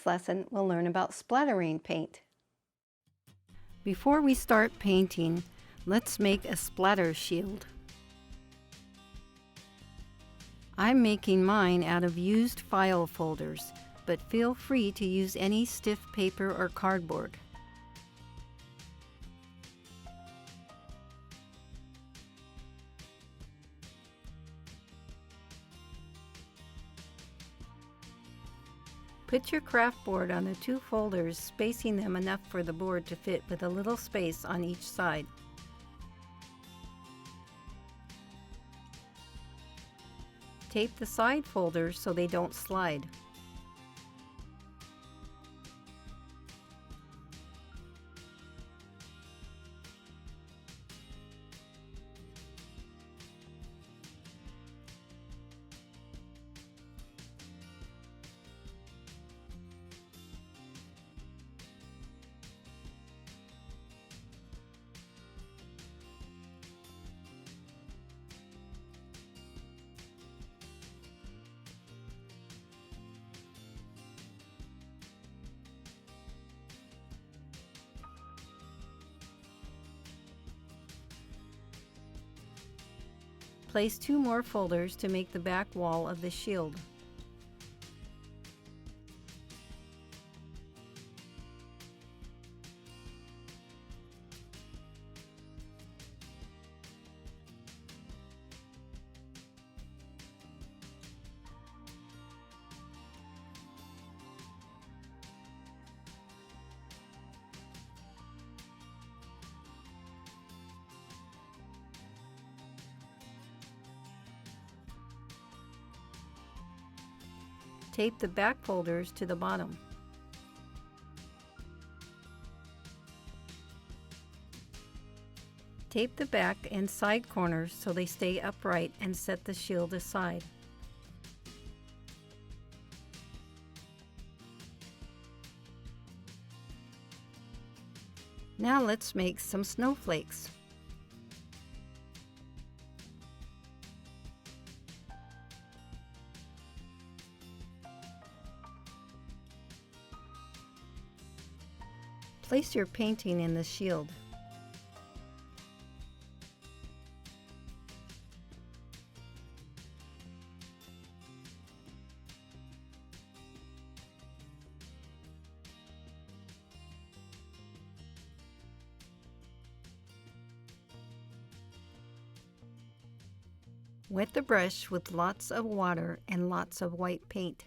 lesson, we'll learn about splattering paint. Before we start painting, let's make a splatter shield. I'm making mine out of used file folders, but feel free to use any stiff paper or cardboard. Put your craft board on the two folders, spacing them enough for the board to fit with a little space on each side. Tape the side folders so they don't slide. Place two more folders to make the back wall of the shield. Tape the back folders to the bottom. Tape the back and side corners so they stay upright and set the shield aside. Now let's make some snowflakes. Place your painting in the shield. Wet the brush with lots of water and lots of white paint.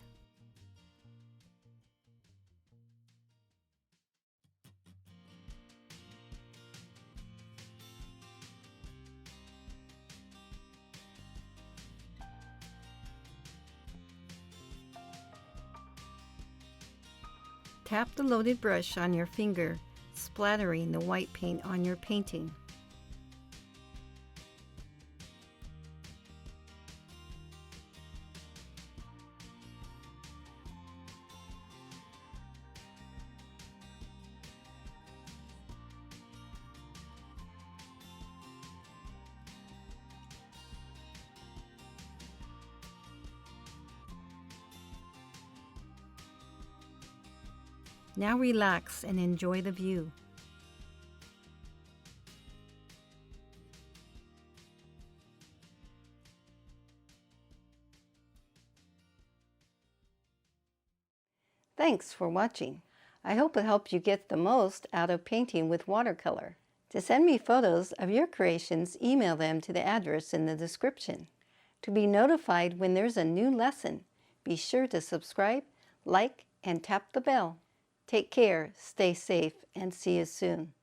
Tap the loaded brush on your finger, splattering the white paint on your painting. Now relax and enjoy the view. Thanks for watching. I hope it helped you get the most out of painting with watercolor. To send me photos of your creations, email them to the address in the description. To be notified when there's a new lesson, be sure to subscribe, like, and tap the bell. Take care, stay safe, and see you soon.